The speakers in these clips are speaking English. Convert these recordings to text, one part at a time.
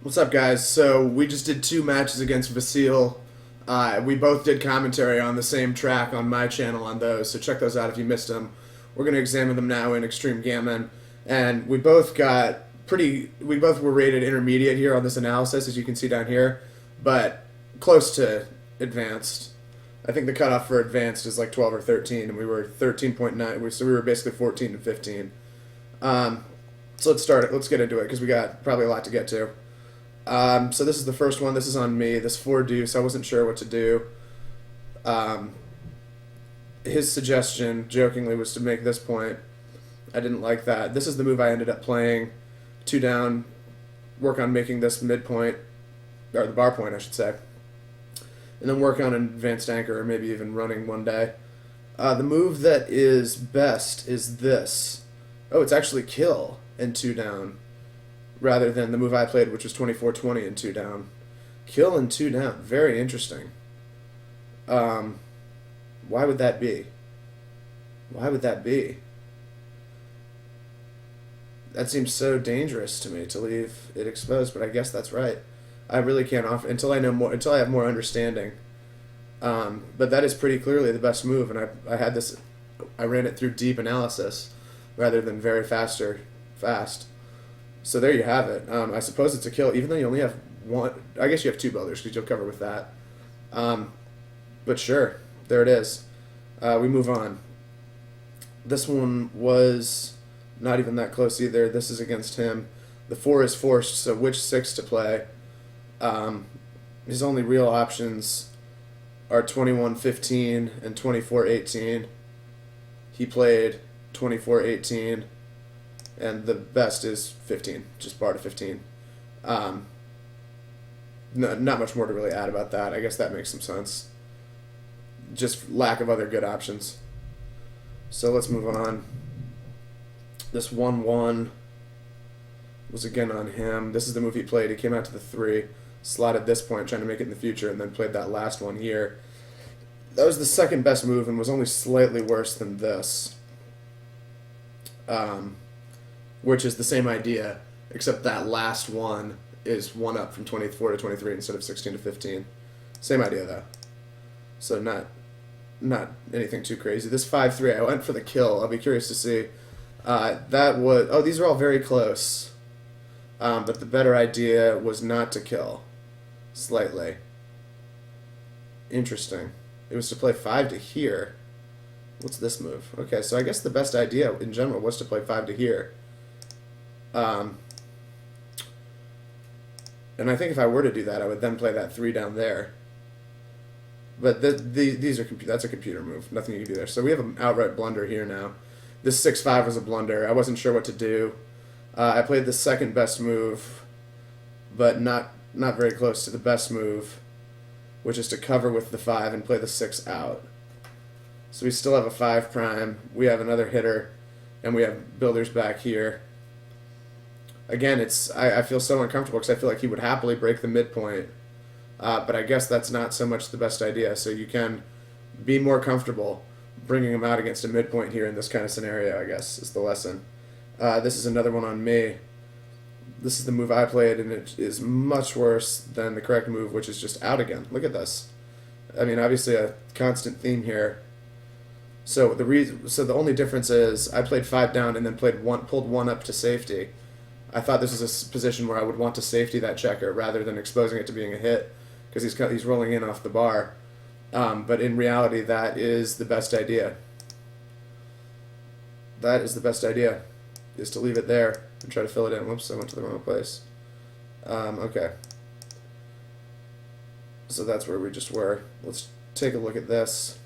What's up, guys? So we just did 2 matches against Vassil. We both did commentary on the same track on my channel on those, so check those out if you missed them. We're going to examine them now in eXtremeGammon, and we both got pretty. We both were rated intermediate here on this analysis, as you can see down here, but close to advanced. I think the cutoff for advanced is like 12 or 13, and we were 13.9. So we were basically 14 and 15. So let's start it. Let's get into it because we got probably a lot to get to. So this is the first one. This is on me. This 4 deuce. I wasn't sure what to do. His suggestion, jokingly, was to make this point. I didn't like that. This is the move I ended up playing. 2 down. Work on making this midpoint, or the bar point, I should say. And then work on an advanced anchor, or maybe even running one day. The move that is best is this. Oh, it's actually kill and 2 down, rather than the move I played, which was 24-20 and 2 down. Kill and 2 down. Very interesting. Why would that be? Why would that be? That seems so dangerous to me to leave it exposed, but I guess that's right. I really can't offer until I know more, until I have more understanding. But that is pretty clearly the best move, and I had this. I ran it through deep analysis rather than very fast. So there you have it. I suppose it's a kill, even though you only have one. I guess you have 2 builders because you'll cover with that. But sure, there it is. We move on. This one was not even that close either. This is against him. The 4 is forced, so which 6 to play? His only real options are 21-15 and 24-18. He played 24-18. And the best is 15, just bar to 15. No, not much more to really add about that. I guess that makes some sense. Just lack of other good options. So let's move on. This 1-1 was again on him. This is the move he played. He came out to the 3, slotted this point, trying to make it in the future, and then played that last one here. That was the second best move and was only slightly worse than this. Which is the same idea, except that last one is 1 up from 24 to 23 instead of 16 to 15. Same idea though. So not anything too crazy. This 5-3, I went for the kill. I'll be curious to see. That was these are all very close. But the better idea was not to kill. Slightly. Interesting. It was to play 5 to here. What's this move? Okay, so I guess the best idea in general was to play 5 to here. And I think if I were to do that, I would then play that 3 down there. But these are that's a computer move. Nothing you can do there. So we have an outright blunder here now. This 6-5 was a blunder. I wasn't sure what to do. I played the second best move, but not very close to the best move, which is to cover with the 5 and play the 6 out. So we still have a 5 prime. We have another hitter, and we have builders back here. Again, I feel so uncomfortable because I feel like he would happily break the midpoint, but I guess that's not so much the best idea. So you can be more comfortable bringing him out against a midpoint here in this kind of scenario, I guess, is the lesson. This is another one on me. This is the move I played, and it is much worse than the correct move, which is just out again. Look at this. I mean, obviously a constant theme here. So the only difference is I played 5 down and then pulled 1 up to safety. I thought this was a position where I would want to safety that checker rather than exposing it to being a hit because he's rolling in off the bar. But in reality, that is the best idea. That is the best idea, is to leave it there and try to fill it in. Whoops, I went to the wrong place. Okay. So that's where we just were. Let's take a look at this.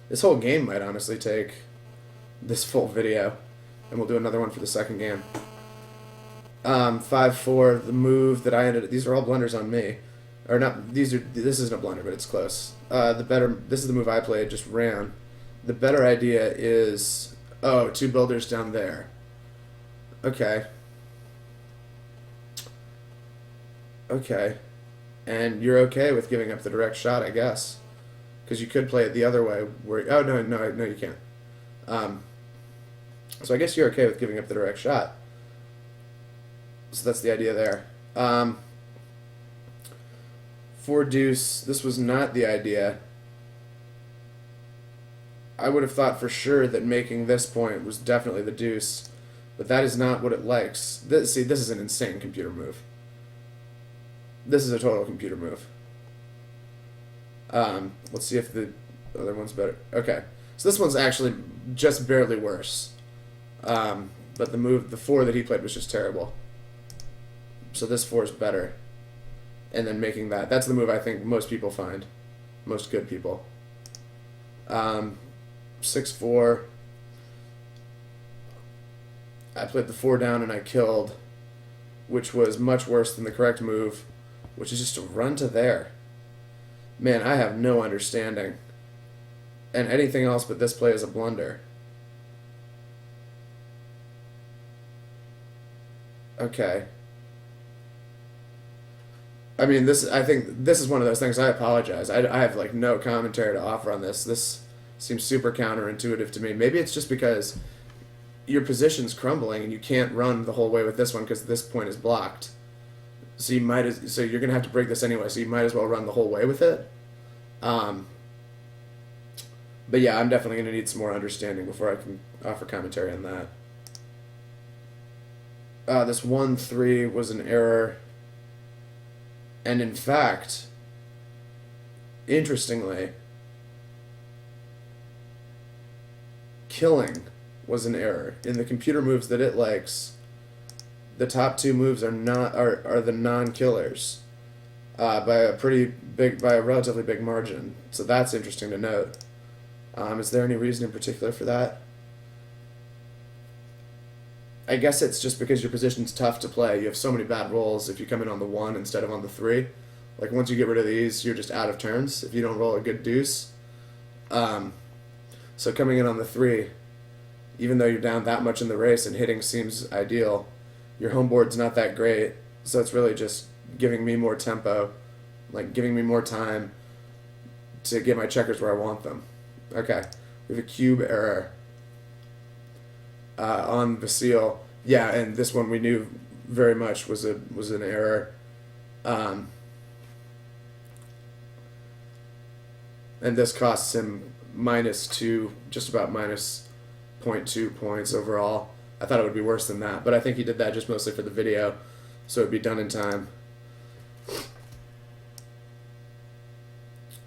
This whole game might honestly take this full video. And we'll do another one for the second game. 5-4, the move that I ended. These are all blunders on me, or not. This isn't a blunder, but it's close. This is the move I played. Just ran. The better idea is 2 builders down there. Okay. Okay, and you're okay with giving up the direct shot, I guess, because you could play it the other way. Where no, you can't. So I guess you're okay with giving up the direct shot. So that's the idea there. Four deuce. This was not the idea. I would have thought for sure that making this point was definitely the deuce, but that is not what it likes. This is an insane computer move. This is a total computer move. Let's see if the other one's better. Okay, so this one's actually just barely worse. But the four that he played was just terrible. So this four is better. And then making that's the move I think most people find. Most good people. 6-4. I played the 4 down and I killed, which was much worse than the correct move, which is just to run to there. Man, I have no understanding. And anything else but this play is a blunder. Okay. I mean, I think this is one of those things. I apologize. I have like no commentary to offer on this. This seems super counterintuitive to me. Maybe it's just because your position's crumbling and you can't run the whole way with this one because this point is blocked. So you're gonna have to break this anyway. So you might as well run the whole way with it. But yeah, I'm definitely gonna need some more understanding before I can offer commentary on that. This 1-3 was an error. And in fact, interestingly, killing was an error. In the computer moves that it likes, the top two moves are the non-killers by a relatively big margin. So that's interesting to note. Is there any reason in particular for that? I guess it's just because your position's tough to play. You have so many bad rolls if you come in on the 1 instead of on the 3. Like, once you get rid of these, you're just out of turns if you don't roll a good deuce. So coming in on the 3, even though you're down that much in the race and hitting seems ideal, your home board's not that great. So it's really just giving me more tempo, like giving me more time to get my checkers where I want them. Okay, we have a cube error. On Vassil, yeah, and this one we knew very much was an error, and this costs him -2, just about -0.2 points overall. I thought it would be worse than that, but I think he did that just mostly for the video, so it'd be done in time.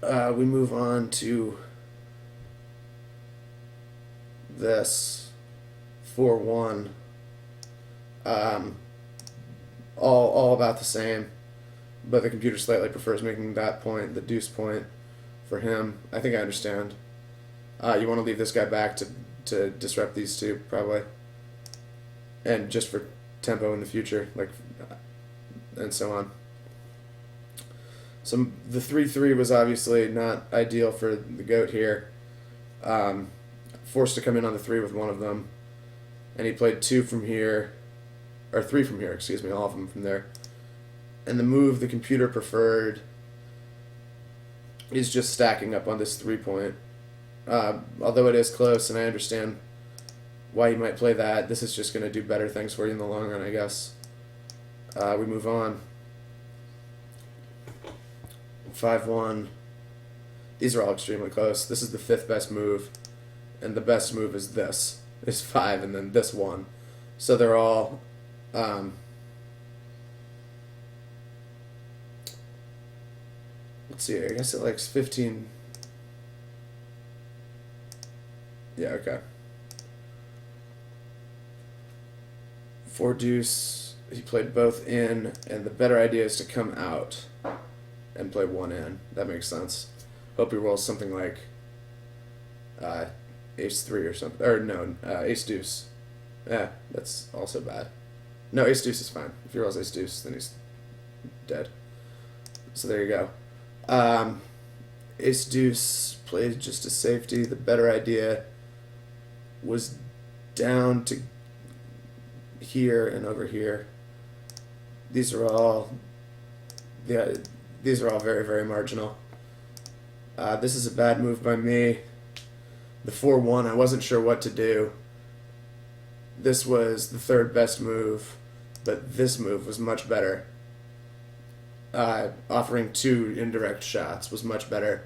We move on to this. 4-1, all about the same, but the computer slightly prefers making that point, the deuce point, for him. I think I understand. You want to leave this guy back to disrupt these two, probably, and just for tempo in the future, and so on. So the 3-3 was obviously not ideal for the goat here. Forced to come in on the 3 with one of them. And he played 2 from here, or 3 from here, excuse me, all of them from there. And the move the computer preferred is just stacking up on this 3-point. Although it is close, and I understand why you might play that, this is just going to do better things for you in the long run, I guess. We move on. 5-1. These are all extremely close. This is the 5th best move, and the best move is this. Is 5 and then this 1. So they're all let's see, I guess it likes 15. Yeah, okay. 4 deuce, he played both in, and the better idea is to come out and play 1 in. That makes sense. Hope he rolls something like ace 3 or something, or no, ace deuce. Yeah, that's also bad. No, ace deuce is fine. If he rolls ace deuce, then he's dead. So there you go. Ace deuce played just a safety. The better idea was down to here and over here. These are all very, very marginal. This is a bad move by me. The 4-1, I wasn't sure what to do. This was the 3rd best move, but this move was much better. Offering 2 indirect shots was much better,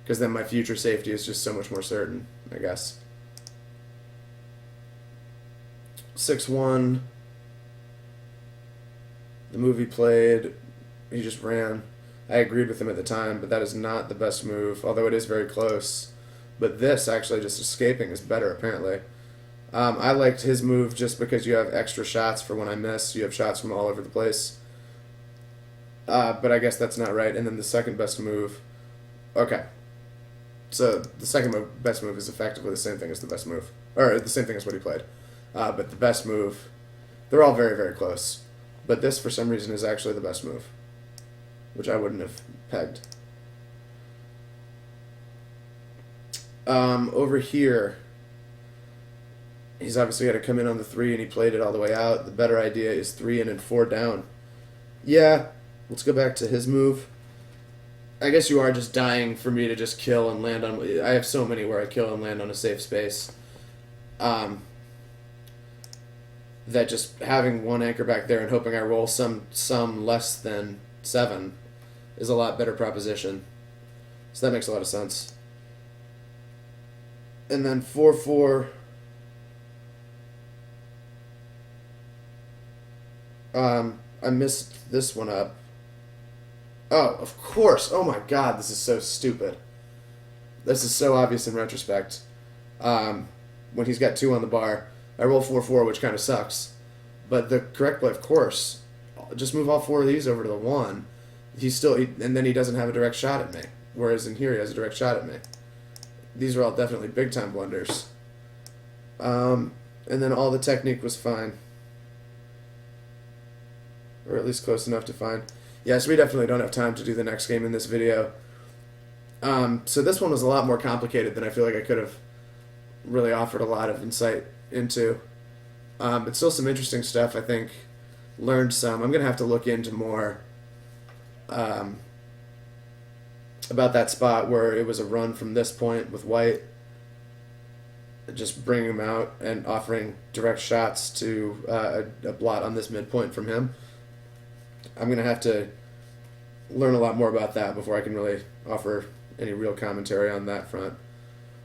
because then my future safety is just so much more certain, I guess. 6-1. The move he played, he just ran. I agreed with him at the time, but that is not the best move, although it is very close. But this, actually, just escaping is better, apparently. I liked his move just because you have extra shots for when I miss. You have shots from all over the place. But I guess that's not right. And then the second best move... Okay. So the second best move is effectively the same thing as the best move. Or the same thing as what he played. But the best move... They're all very, very close. But this, for some reason, is actually the best move, which I wouldn't have pegged. Over here, he's obviously got to come in on the 3, and he played it all the way out. The better idea is 3 in and 4 down. Yeah, let's go back to his move. I guess you are just dying for me to just kill and land on... I have so many where I kill and land on a safe space. That just having one anchor back there and hoping I roll some less than 7 is a lot better proposition. So that makes a lot of sense. And then 4-4. I missed this one up. Oh, of course. Oh my god, this is so stupid. This is so obvious in retrospect. When he's got 2 on the bar, I roll 4-4, which kind of sucks. But the correct play, of course, just move all 4 of these over to the 1. And then he doesn't have a direct shot at me. Whereas in here, he has a direct shot at me. These are all definitely big-time blunders. And then all the technique was fine. Or at least close enough to fine. Yes, we definitely don't have time to do the next game in this video. So this one was a lot more complicated than I feel like I could have really offered a lot of insight into. But still some interesting stuff, I think. Learned some. I'm going to have to look into more about that spot where it was a run from this point with White. Just bringing him out and offering direct shots to a blot on this midpoint from him. I'm going to have to learn a lot more about that before I can really offer any real commentary on that front.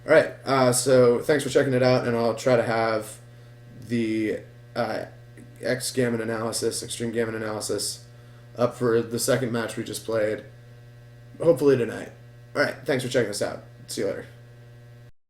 All right, so thanks for checking it out, and I'll try to have the eXtremeGammon analysis, eXtremeGammon analysis, up for the second match we just played, hopefully tonight. All right, thanks for checking us out. See you later.